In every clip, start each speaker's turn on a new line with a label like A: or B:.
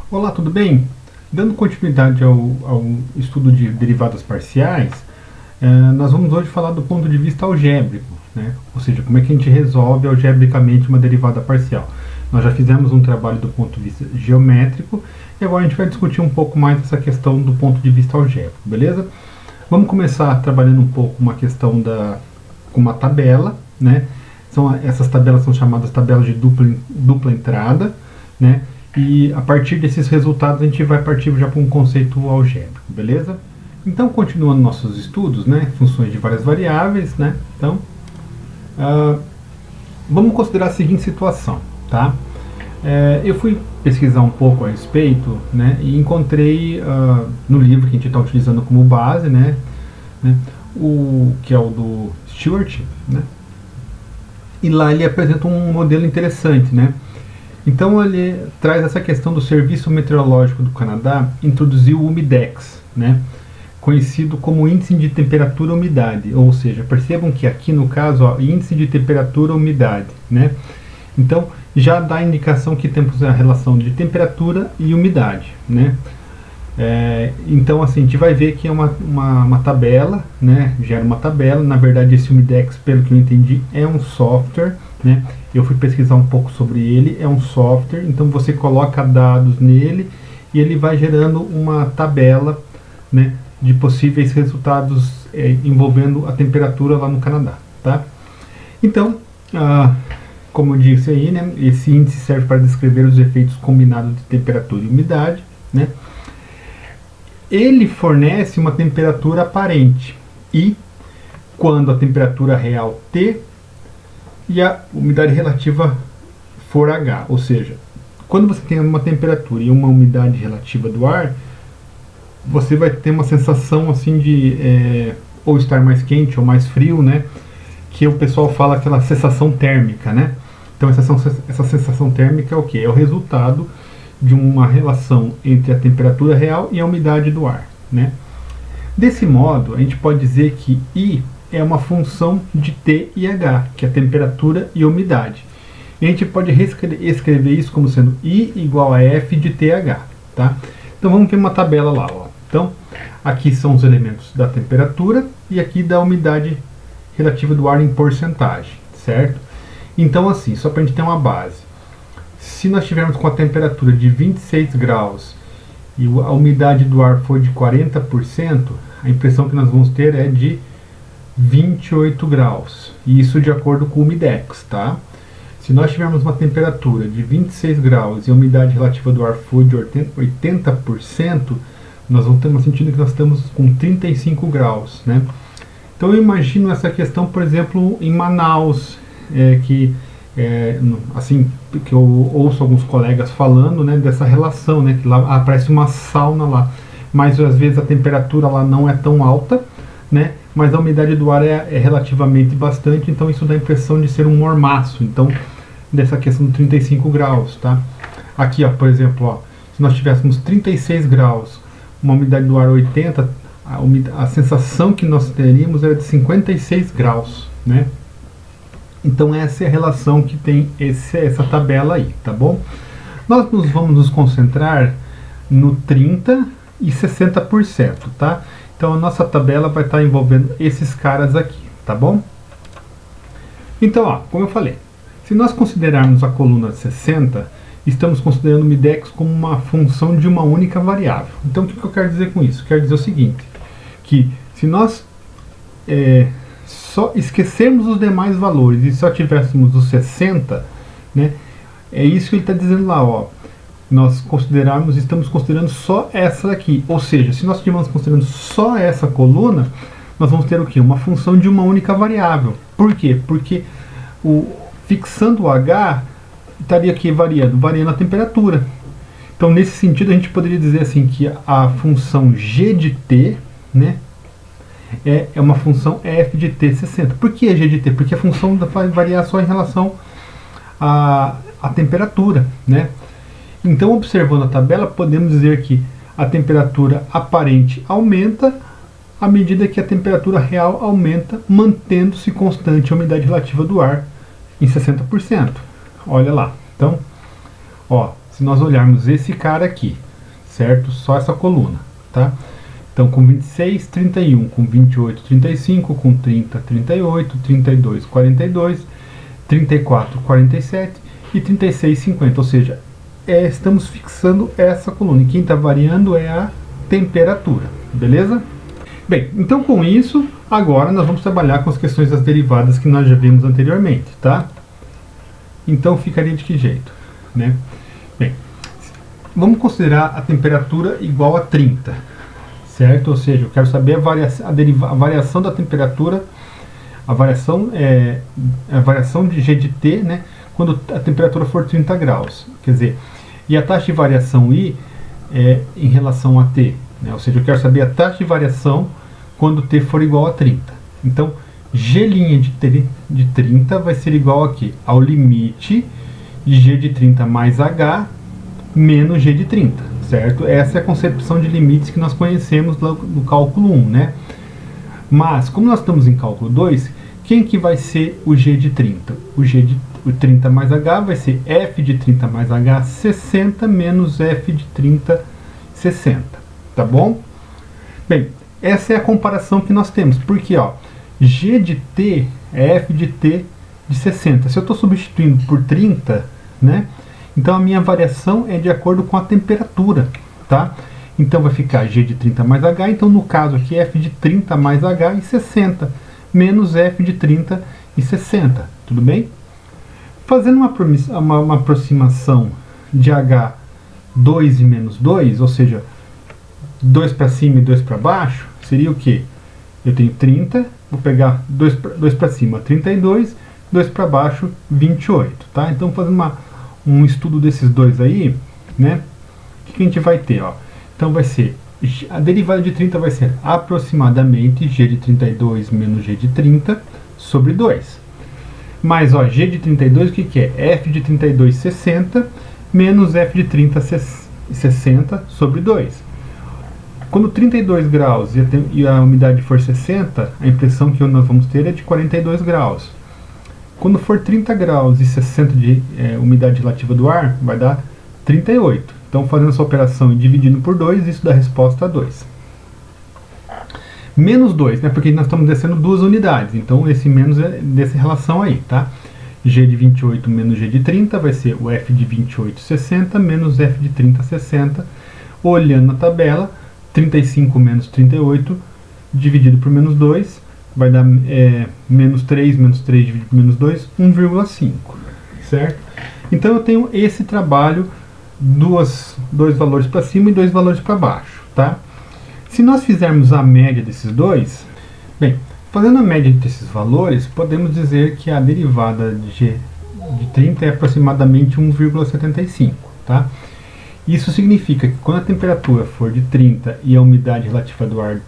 A: Olá, tudo bem? Dando continuidade ao estudo de derivadas parciais, nós vamos hoje falar do ponto de vista algébrico, né? Ou seja, como é que a gente resolve algebricamente uma derivada parcial. Nós já fizemos um trabalho do ponto de vista geométrico e agora a gente vai discutir um pouco mais essa questão do ponto de vista algébrico, beleza? Vamos começar trabalhando um pouco uma questão com uma tabela, né? Essas tabelas são chamadas tabelas de dupla entrada, né? E a partir desses resultados a gente vai partir já para um conceito algébrico, beleza? Então, continuando nossos estudos, né? Funções de várias variáveis, né? Então, vamos considerar a seguinte situação, tá? Eu fui pesquisar um pouco a respeito, né? E encontrei no livro que a gente está utilizando como base, né? Que é o do Stewart, né? E lá ele apresenta um modelo interessante, né? Então ele traz essa questão do Serviço Meteorológico do Canadá, introduziu o UMIDEX, né, conhecido como Índice de Temperatura e Umidade, ou seja, percebam que aqui no caso, Índice de Temperatura e Umidade, né, então já dá a indicação que temos a relação de temperatura e umidade, né. Então assim, a gente vai ver que é uma tabela, né, gera uma tabela, na verdade esse UMIDEX, pelo que eu entendi, é um software, né. Eu fui pesquisar um pouco sobre ele, é um software, então você coloca dados nele e ele vai gerando uma tabela, né, de possíveis resultados envolvendo a temperatura lá no Canadá, tá? Então, como eu disse aí, né, esse índice serve para descrever os efeitos combinados de temperatura e umidade, né? Ele fornece uma temperatura aparente e quando a temperatura real T e a umidade relativa for H, ou seja, quando você tem uma temperatura e uma umidade relativa do ar, você vai ter uma sensação assim de ou estar mais quente ou mais frio, né? Que o pessoal fala aquela sensação térmica, né? Então essa sensação térmica é o que? É o resultado de uma relação entre a temperatura real e a umidade do ar, né? Desse modo, a gente pode dizer que I é uma função de T e H, que é a temperatura e a umidade. E a gente pode escrever isso como sendo I igual a F de TH, tá? Então vamos ver uma tabela lá, ó. Então, aqui são os elementos da temperatura e aqui da umidade relativa do ar em porcentagem, certo? Então assim, só para a gente ter uma base. Se nós tivermos com a temperatura de 26 graus e a umidade do ar for de 40%, a impressão que nós vamos ter é de 28 graus, e isso de acordo com o UMIDEX, tá? Se nós tivermos uma temperatura de 26 graus e a umidade relativa do ar for de 80%, nós vamos ter um sentido que nós estamos com 35 graus, né? Então eu imagino essa questão, por exemplo, em Manaus, assim, que eu ouço alguns colegas falando, né, dessa relação, né, que lá aparece uma sauna lá, mas às vezes a temperatura lá não é tão alta, né, mas a umidade do ar é relativamente bastante, então isso dá a impressão de ser um mormaço, então dessa questão de 35 graus, tá? Aqui, ó, por exemplo, ó, se nós tivéssemos 36 graus, uma umidade do ar 80, a sensação que nós teríamos era de 56 graus, né? Então essa é a relação que tem essa tabela aí, tá bom? Nós vamos nos concentrar no 30 e 60%, tá? Então a nossa tabela vai estar envolvendo esses caras aqui, tá bom? Então, ó, como eu falei, se nós considerarmos a coluna 60, estamos considerando o UMIDEX como uma função de uma única variável. Então o que eu quero dizer com isso? Quero dizer o seguinte, que se nós só esquecermos os demais valores e só tivéssemos os 60, né, é isso que ele está dizendo lá, ó. Estamos considerando só essa aqui, ou seja, se nós estivermos considerando só essa coluna, nós vamos ter o que? Uma função de uma única variável. Por quê? Porque fixando o H, estaria aqui variando a temperatura. Então nesse sentido a gente poderia dizer assim que a função g de t, né, é uma função f de t 60. Por que g de t? Porque a função vai variar só em relação à temperatura, né? Então, observando a tabela, podemos dizer que a temperatura aparente aumenta à medida que a temperatura real aumenta, mantendo-se constante a umidade relativa do ar em 60%. Olha lá. Então, ó, se nós olharmos esse cara aqui, certo? Só essa coluna, tá? Então, com 26, 31, com 28, 35, com 30, 38, 32, 42, 34, 47 e 36, 50. Ou seja, estamos fixando essa coluna. E quem está variando é a temperatura, beleza? Bem, então com isso, agora nós vamos trabalhar com as questões das derivadas que nós já vimos anteriormente, tá? Então ficaria de que jeito, né? Bem, vamos considerar a temperatura igual a 30, certo? Ou seja, eu quero saber a variação da temperatura, a variação de G de T, né, quando a temperatura for 30 graus. Quer dizer, e a taxa de variação I em relação a T, né? Ou seja, eu quero saber a taxa de variação quando T for igual a 30. Então, G' de 30 vai ser igual aqui ao limite de G de 30 mais H menos G de 30, certo? Essa é a concepção de limites que nós conhecemos no cálculo 1, né? Mas, como nós estamos em cálculo 2, quem que vai ser o G de 30? O G de 30 mais H vai ser F de 30 mais H 60 menos F de 30 60, tá bom? Bem, essa é a comparação que nós temos, porque ó, G de T é F de T de 60. Se eu estou substituindo por 30, né? Então a minha variação é de acordo com a temperatura, tá? Então vai ficar G de 30 mais H, então no caso aqui F de 30 mais H e 60, menos F de 30 e 60, tudo bem? Fazendo uma aproximação de H 2 e menos 2, ou seja, 2 para cima e 2 para baixo, seria o que? Eu tenho 30, vou pegar 2 para cima, 32, 2 para baixo, 28, tá? Então fazendo um estudo desses dois aí, né? O que a gente vai ter, ó? Então vai ser, a derivada de 30 vai ser aproximadamente G de 32 menos G de 30 sobre 2. Mas, ó, G de 32, o que é? F de 32, 60, menos F de 30, 60 sobre 2. Quando 32 graus e a umidade for 60, a impressão que nós vamos ter é de 42 graus. Quando for 30 graus e 60 de umidade relativa do ar, vai dar 38. Então, fazendo essa operação e dividindo por 2, isso dá resposta a 2. Menos 2, né, porque nós estamos descendo 2 unidades, então esse menos é dessa relação aí, tá? G de 28 menos G de 30 vai ser o F de 28, 60 menos F de 30, 60. Olhando na tabela, 35 menos 38 dividido por menos 2 vai dar menos 3 dividido por menos 2, 1,5, certo? Então eu tenho esse trabalho, dois valores para cima e 2 valores para baixo, tá? Se nós fizermos a média desses dois, bem, fazendo a média desses valores, podemos dizer que a derivada de G de 30 é aproximadamente 1,75, tá? Isso significa que quando a temperatura for de 30 e a umidade relativa do ar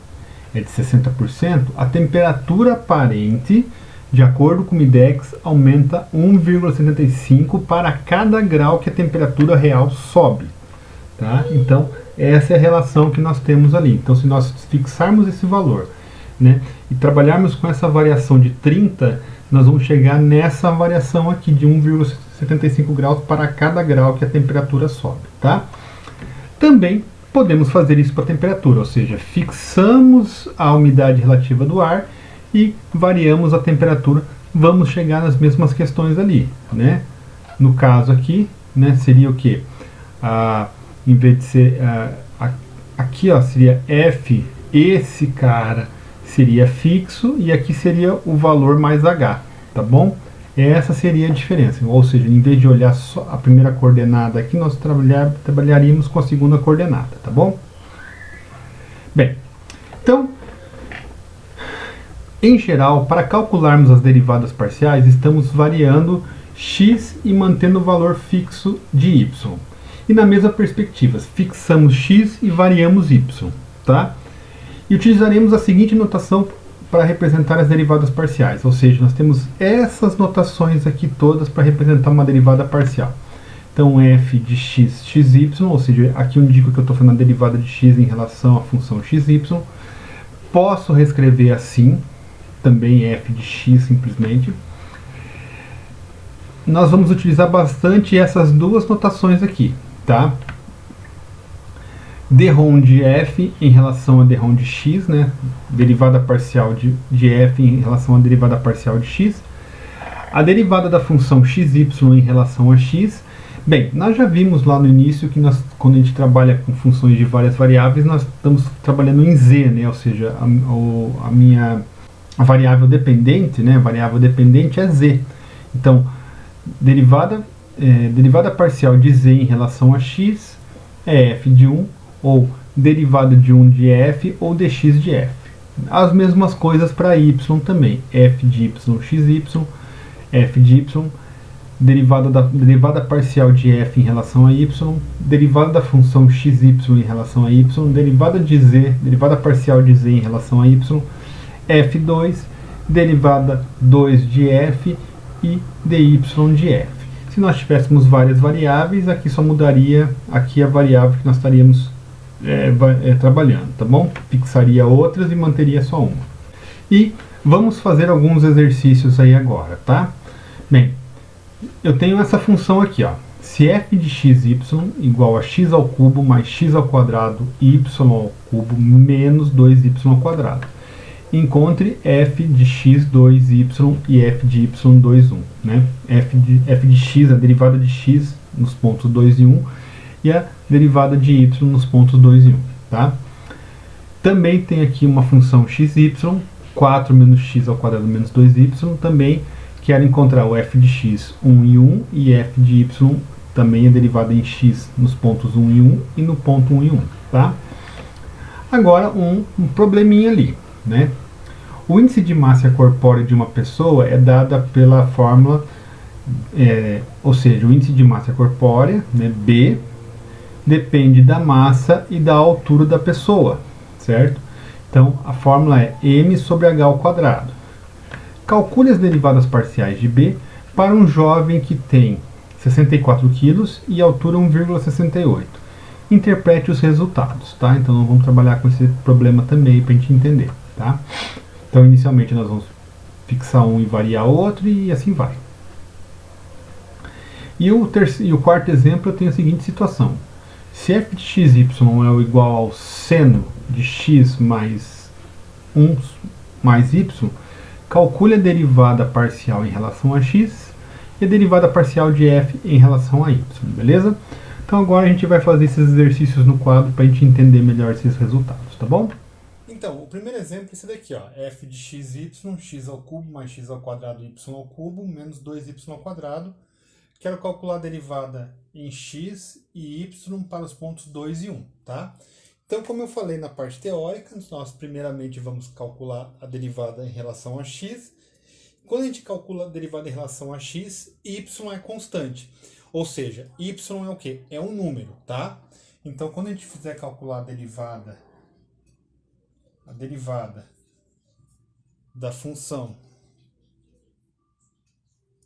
A: é de 60%, a temperatura aparente, de acordo com o IDEX, aumenta 1,75 para cada grau que a temperatura real sobe, tá? Então, essa é a relação que nós temos ali. Então, se nós fixarmos esse valor, né, e trabalharmos com essa variação de 30, nós vamos chegar nessa variação aqui de 1,75 graus para cada grau que a temperatura sobe, tá? Também podemos fazer isso para a temperatura, ou seja, fixamos a umidade relativa do ar e variamos a temperatura, vamos chegar nas mesmas questões ali, né? No caso aqui, né, seria o que? Em vez de ser aqui, ó, seria F, esse cara seria fixo e aqui seria o valor mais H, tá bom? Essa seria a diferença, ou seja, em vez de olhar só a primeira coordenada aqui, nós trabalharíamos com a segunda coordenada, tá bom? Bem, então, em geral, para calcularmos as derivadas parciais, estamos variando x e mantendo o valor fixo de y. E na mesma perspectiva, fixamos x e variamos y, tá? E utilizaremos a seguinte notação para representar as derivadas parciais, ou seja, nós temos essas notações aqui todas para representar uma derivada parcial. Então, f de x, xy, ou seja, aqui eu indico que eu estou fazendo a derivada de x em relação à função xy. Posso reescrever assim, também f de x simplesmente. Nós vamos utilizar bastante essas duas notações aqui, tá? Drom de f em relação a drom de x, né? Derivada parcial de f em relação à derivada parcial de x. A derivada da função xy em relação a x. Bem, nós já vimos lá no início que quando a gente trabalha com funções de várias variáveis, nós estamos trabalhando em z, né? Ou seja, a variável dependente, né? A variável dependente é z. Então, derivada parcial de z em relação a x é f de 1, ou derivada de 1 de f ou dx de f. As mesmas coisas para y também, f de y, xy, f de y, derivada parcial de f em relação a y, derivada da função xy em relação a y, derivada parcial de z em relação a y, f2, derivada 2 de f e dy de f. Se nós tivéssemos várias variáveis, aqui só mudaria aqui a variável que nós estaríamos trabalhando, tá bom? Fixaria outras e manteria só uma. E vamos fazer alguns exercícios aí agora, tá? Bem, eu tenho essa função aqui, ó. Se f de xy igual a x ao cubo mais x ao quadrado y ao cubo menos 2y ao quadrado. Encontre f de x2y e f de y2, 1. Né? F de x, a derivada de x nos pontos 2 e 1, e a derivada de y nos pontos 2 e 1. Tá? Também tem aqui uma função xy, 4 menos x ao quadrado menos 2y. Também quero encontrar o f de x 1 e 1, e f de y também é derivada em x nos pontos 1 e 1 e no ponto 1 e 1. Tá? Agora um probleminha ali. Né? O índice de massa corpórea de uma pessoa é dada pela fórmula, ou seja, o índice de massa corpórea, né, B, depende da massa e da altura da pessoa, certo? Então, a fórmula é m sobre h ao quadrado. Calcule as derivadas parciais de B para um jovem que tem 64 kg e altura 1,68. Interprete os resultados, tá? Então, nós vamos trabalhar com esse problema também para a gente entender, tá? Então, inicialmente, nós vamos fixar um e variar outro e assim vai. E o quarto exemplo, eu tenho a seguinte situação. Se f de xy é igual ao seno de x mais 1 mais y, calcule a derivada parcial em relação a x e a derivada parcial de f em relação a y, beleza? Então agora a gente vai fazer esses exercícios no quadro para a gente entender melhor esses resultados, tá bom? Então, o primeiro exemplo é esse daqui, ó, f de xy, x ao cubo mais x ao quadrado y ao cubo menos 2y ao quadrado. Quero calcular a derivada em x e y para os pontos 2 e 1, tá? Então, como eu falei na parte teórica, nós primeiramente vamos calcular a derivada em relação a x. Quando a gente calcula a derivada em relação a x, y é constante. Ou seja, y é o quê? É um número, tá? Então, quando a gente fizer calcular a derivada da função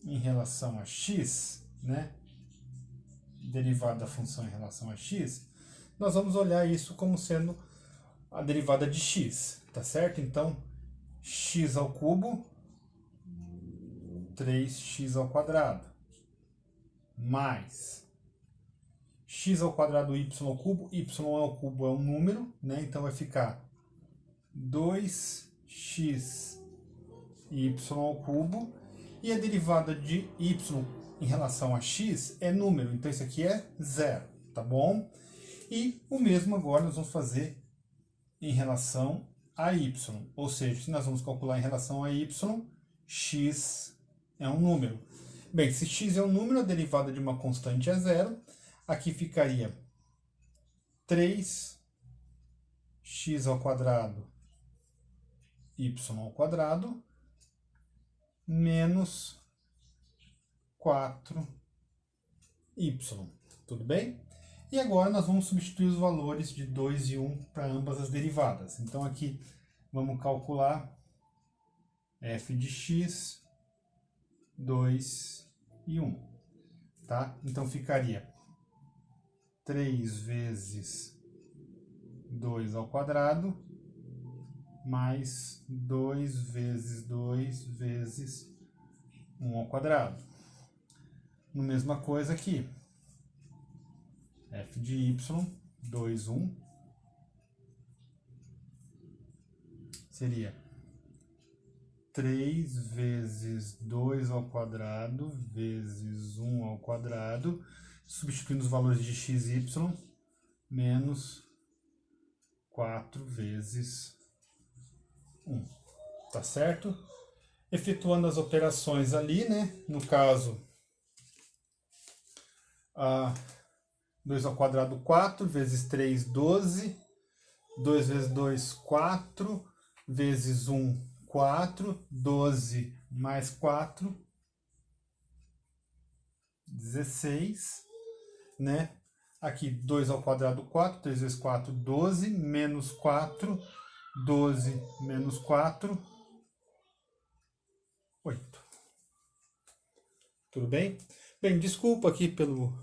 A: em relação a x, né? Derivada da função em relação a x, nós vamos olhar isso como sendo a derivada de x, tá certo? Então, x ao cubo, 3x ao quadrado, mais x ao quadrado y ao cubo, y ao cubo é um número, né? Então vai ficar 2x y ao cubo, e a derivada de y em relação a x é número, então isso aqui é 0, tá bom? E o mesmo agora nós vamos fazer em relação a y, ou seja, se nós vamos calcular em relação a y, x é um número. Bem, se x é um número, a derivada de uma constante é 0, aqui ficaria 3x ao quadrado y ao quadrado menos 4y, tudo bem? E agora nós vamos substituir os valores de 2 e 1 para ambas as derivadas. Então aqui vamos calcular f de x, 2 e 1, tá? Então ficaria 3 vezes 2 ao quadrado, mais 2 vezes 2 vezes 1 ao quadrado. Mesma coisa aqui. f de y, 2, 1, seria 3 vezes 2 ao quadrado vezes 1 ao quadrado, substituindo os valores de x e y, menos 4 vezes 1. Tá certo? Efetuando as operações ali, né? No caso, 2 ao quadrado, 4, vezes 3, 12. 2 vezes 2, 4. Vezes 1, 4. 12 mais 4, 16. Né? Aqui, 2 ao quadrado, 4. 3 vezes 4, 12. Menos 4. 12 menos 4, 8. Tudo bem? Bem, desculpa aqui pelo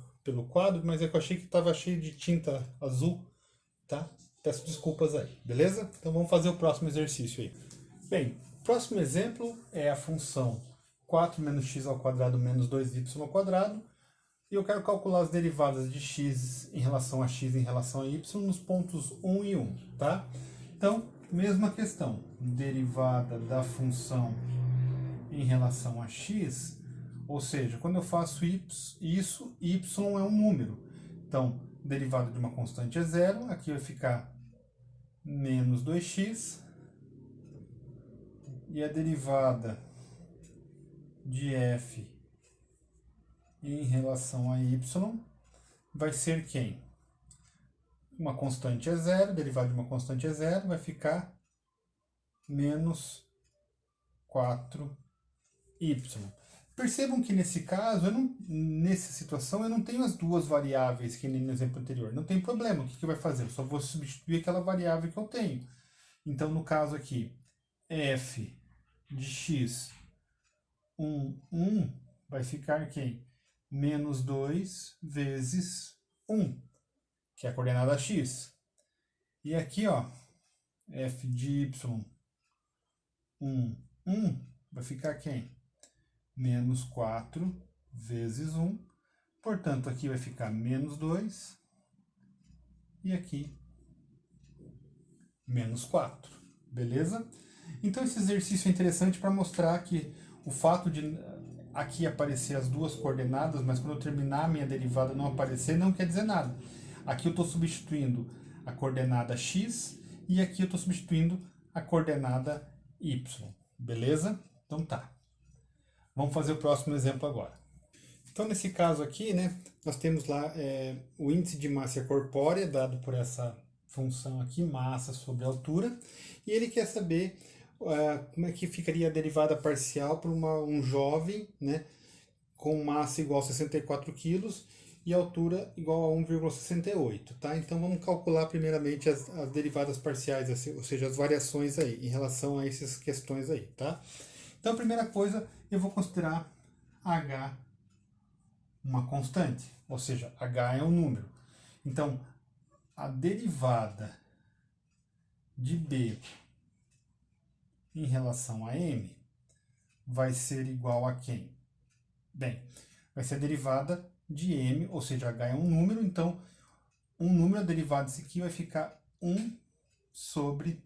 A: quadro, mas é que eu achei que estava cheio de tinta azul, tá? Peço desculpas aí, beleza? Então vamos fazer o próximo exercício aí. Bem, o próximo exemplo é a função 4 menos x ao quadrado menos 2y ao quadrado. E eu quero calcular as derivadas de x em relação a x em relação a y nos pontos 1 e 1, tá? Então, mesma questão. Derivada da função em relação a x, ou seja, quando eu faço isso, y é um número. Então, derivada de uma constante é zero, aqui vai ficar menos 2x, e a derivada de f em relação a y vai ser quem? Uma constante é zero, derivada de uma constante é zero, vai ficar menos 4y. Percebam que nesse caso, nessa situação, eu não tenho as duas variáveis que nem no exemplo anterior. Não tem problema, o que vai fazer? Eu só vou substituir aquela variável que eu tenho. Então, no caso aqui, f de x 1 vai ficar quem? Menos 2 vezes 1, que é a coordenada x. E aqui, ó, f de y 1 vai ficar quem? Menos 4 vezes 1. Portanto, aqui vai ficar menos 2. E aqui, menos 4. Beleza? Então, esse exercício é interessante para mostrar que o fato de aqui aparecer as duas coordenadas, mas quando eu terminar a minha derivada não aparecer, não quer dizer nada. Aqui eu estou substituindo a coordenada x e aqui eu estou substituindo a coordenada y. Beleza? Então tá. Vamos fazer o próximo exemplo agora. Então, nesse caso aqui, né, nós temos lá o índice de massa corpórea, dado por essa função aqui, massa sobre altura, e ele quer saber como é que ficaria a derivada parcial para um jovem, né, com massa igual a 64 kg e altura igual a 1,68, tá? Então vamos calcular primeiramente as derivadas parciais, ou seja, as variações aí, em relação a essas questões aí, tá? Então a primeira coisa, eu vou considerar h uma constante, ou seja, h é um número. Então, a derivada de b em relação a m vai ser igual a quem? Bem, vai ser a derivada de m, ou seja, h é um número, então um número, a derivada disso aqui vai ficar 1 sobre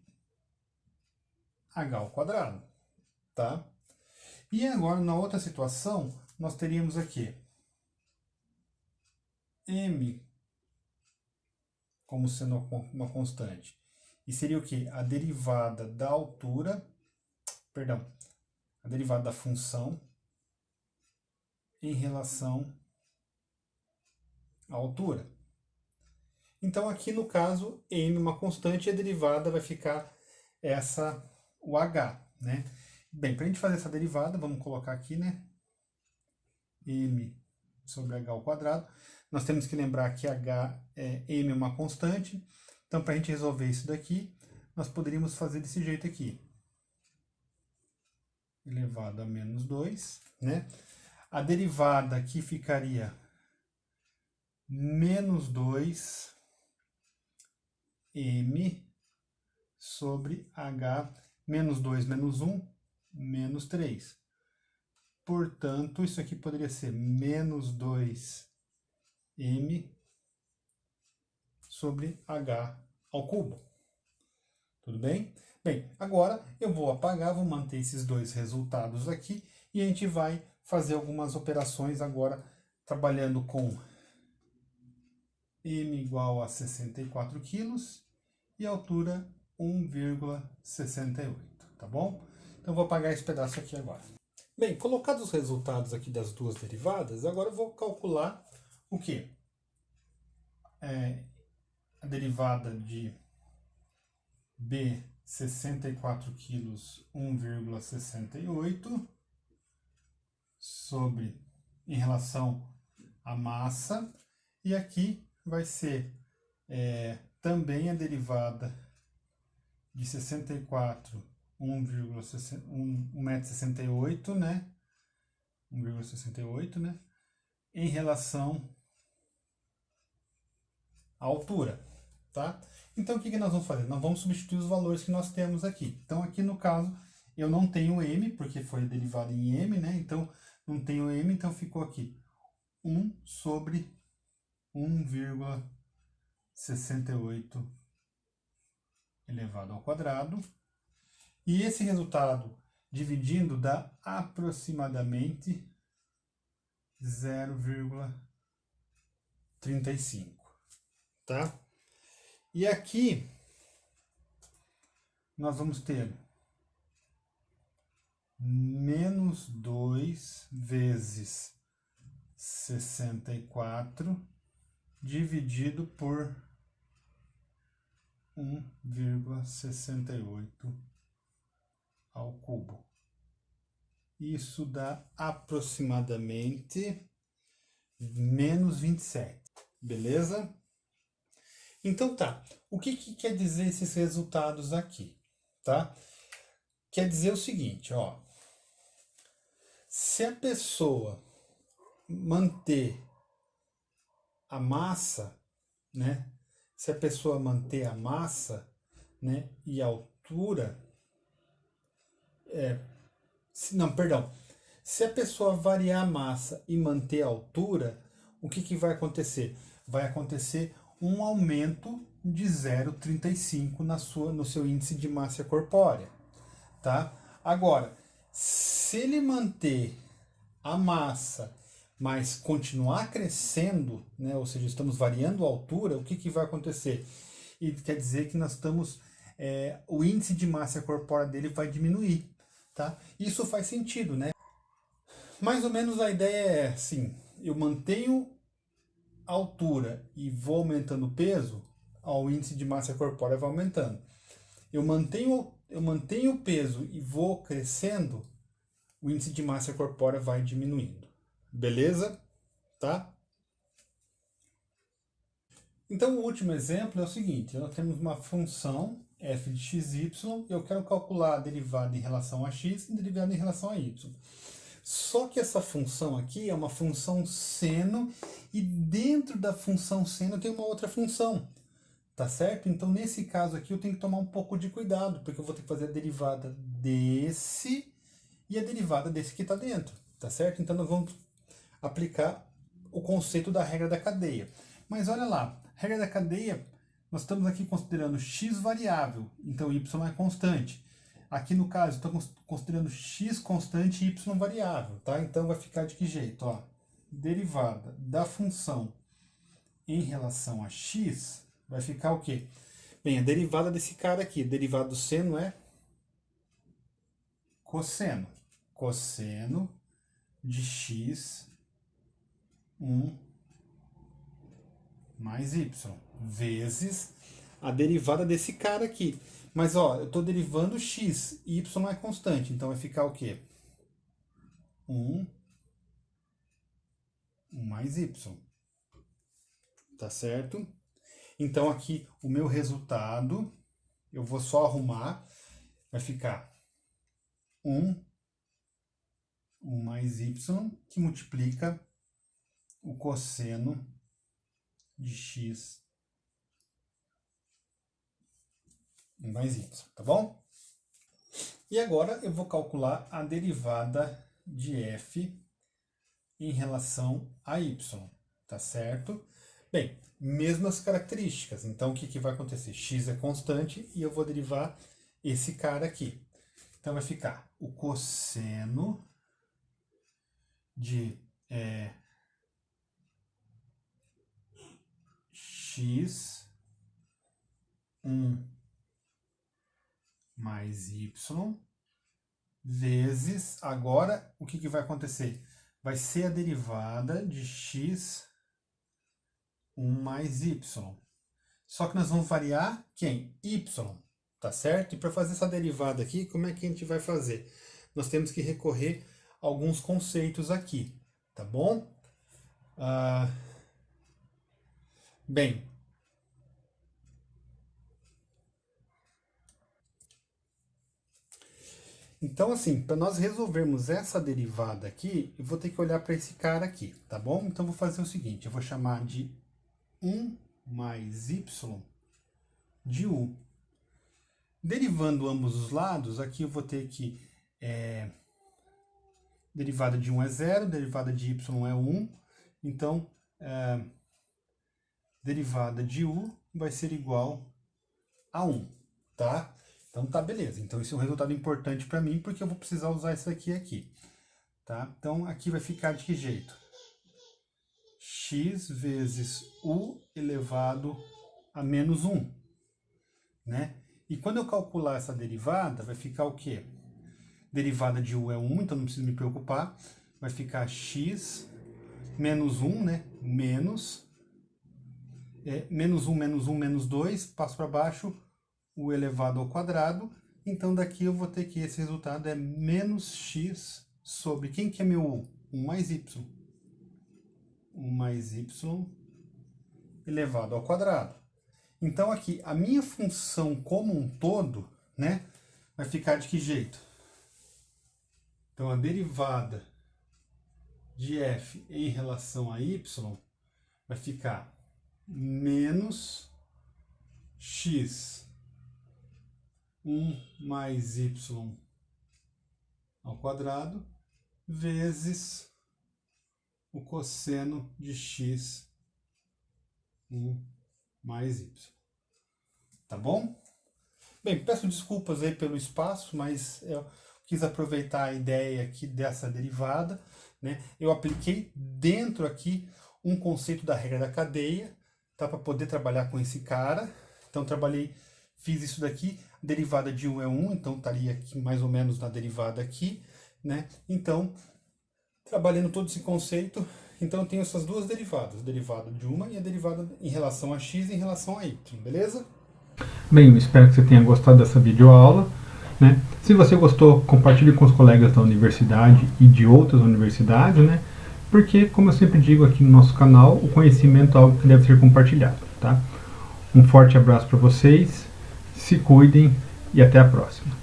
A: h ao quadrado, tá? E agora, na outra situação, nós teríamos aqui m como sendo uma constante. E seria o quê? A derivada da altura, perdão, a derivada da função em relação à altura. Então aqui no caso, m uma constante e a derivada vai ficar o h, né? Bem, para a gente fazer essa derivada, vamos colocar aqui, né? M sobre h ao quadrado. Nós temos que lembrar que m é uma constante. Então, para a gente resolver isso daqui, nós poderíamos fazer desse jeito aqui. Elevado a menos 2, né? A derivada aqui ficaria menos 2 m sobre h, menos 2 menos 1, menos 3. Portanto, isso aqui poderia ser menos 2m sobre h ao cubo. Tudo bem? Bem, agora eu vou apagar, vou manter esses dois resultados aqui e a gente vai fazer algumas operações agora trabalhando com m igual a 64 quilos e altura 1,68, tá bom? Então vou apagar esse pedaço aqui agora. Bem, colocados os resultados aqui das duas derivadas, agora eu vou calcular o quê? A derivada de B 64 quilos 1,68 sobre em relação à massa, e aqui vai ser também a derivada de 64 1,68, né? 1,68, né? Em relação à altura, tá? Então o que nós vamos fazer? Nós vamos substituir os valores que nós temos aqui. Então aqui no caso eu não tenho m, porque foi derivado em m, né? Então não tenho m, então ficou aqui 1 sobre 1,68 elevado ao quadrado. E esse resultado dividindo dá aproximadamente 0,35, tá? E aqui nós vamos ter menos 2 vezes 64 dividido por 1,68 ao cubo. Isso dá aproximadamente menos 27, beleza? Então tá, o que quer dizer esses resultados aqui, tá? Quer dizer o seguinte, ó, se a pessoa manter a massa, né? Se a pessoa manter a massa, né, e a altura, se a pessoa variar a massa e manter a altura, o que vai acontecer? Vai acontecer um aumento de 0,35 no seu índice de massa corpórea, tá? Agora, se ele manter a massa, mas continuar crescendo, né, ou seja, estamos variando a altura, o que vai acontecer? E quer dizer que nós estamos, o índice de massa corpórea dele vai diminuir, tá? Isso faz sentido, né? Mais ou menos a ideia é assim, eu mantenho a altura e vou aumentando o peso, o índice de massa corpórea vai aumentando. Eu mantenho o peso e vou crescendo, o índice de massa corpórea vai diminuindo. Beleza? Tá? Então o último exemplo é o seguinte, nós temos uma função f de x, y, e eu quero calcular a derivada em relação a x e a derivada em relação a y. Só que essa função aqui é uma função seno, e dentro da função seno tem uma outra função, tá certo? Então nesse caso aqui eu tenho que tomar um pouco de cuidado, porque eu vou ter que fazer a derivada desse e a derivada desse que está dentro, tá certo? Então nós vamos aplicar o conceito da regra da cadeia. Mas olha lá, regra da cadeia, nós estamos aqui considerando x variável, então y é constante. Aqui no caso, estamos considerando x constante e y variável, tá? Então vai ficar de que jeito? Ó, derivada da função em relação a x vai ficar o quê? Bem, a derivada desse cara aqui, a derivada do seno é cosseno. Cosseno de x 1 mais y, vezes a derivada desse cara aqui. Mas ó, eu estou derivando x, e y é constante, então vai ficar o quê? 1 mais y. Tá certo? Então aqui o meu resultado, eu vou só arrumar, vai ficar 1 mais y, que multiplica o cosseno de x mais y, tá bom? E agora eu vou calcular a derivada de f em relação a y, tá certo? Bem, mesmas características. Então, o que vai acontecer? X é constante e eu vou derivar esse cara aqui. Então, vai ficar o cosseno de x 1 mais y vezes, agora, o que vai acontecer? Vai ser a derivada de x 1 mais y. Só que nós vamos variar quem? Y, tá certo? E para fazer essa derivada aqui, como é que a gente vai fazer? Nós temos que recorrer a alguns conceitos aqui, tá bom? Bem, então assim, para nós resolvermos essa derivada aqui, eu vou ter que olhar para esse cara aqui, tá bom? Então eu vou fazer o seguinte, eu vou chamar de 1 mais y de u. Derivando ambos os lados, aqui eu vou ter que derivada de 1 é 0, derivada de y é 1, então derivada de u vai ser igual a 1, tá? Então tá, beleza. Então esse é um resultado importante para mim, porque eu vou precisar usar isso aqui, tá? Então aqui vai ficar de que jeito? X vezes u elevado a menos 1, né? E quando eu calcular essa derivada, vai ficar o quê? Derivada de u é 1, então não preciso me preocupar. Vai ficar x menos 1, né? Menos 1, menos 1, menos 2, passo para baixo, u elevado ao quadrado. Então daqui eu vou ter que esse resultado é menos x sobre, quem que é meu u? 1 mais y. 1 mais y elevado ao quadrado. Então aqui, a minha função como um todo, né, vai ficar de que jeito? Então a derivada de f em relação a y vai ficar menos x 1 mais y ao quadrado vezes o cosseno de x 1 mais y. Tá bom? Bem, peço desculpas aí pelo espaço, mas eu quis aproveitar a ideia aqui dessa derivada, né? Eu apliquei dentro aqui um conceito da regra da cadeia, tá? Para poder trabalhar com esse cara. Então fiz isso daqui, a derivada de 1 é 1, então estaria aqui mais ou menos na derivada aqui, né? Então, trabalhando todo esse conceito, então eu tenho essas duas derivadas, a derivada de uma e a derivada em relação a x e em relação a y, beleza? Bem, eu espero que você tenha gostado dessa videoaula, né? Se você gostou, compartilhe com os colegas da universidade e de outras universidades, né? Porque, como eu sempre digo aqui no nosso canal, o conhecimento é algo que deve ser compartilhado, tá? Um forte abraço para vocês, se cuidem e até a próxima.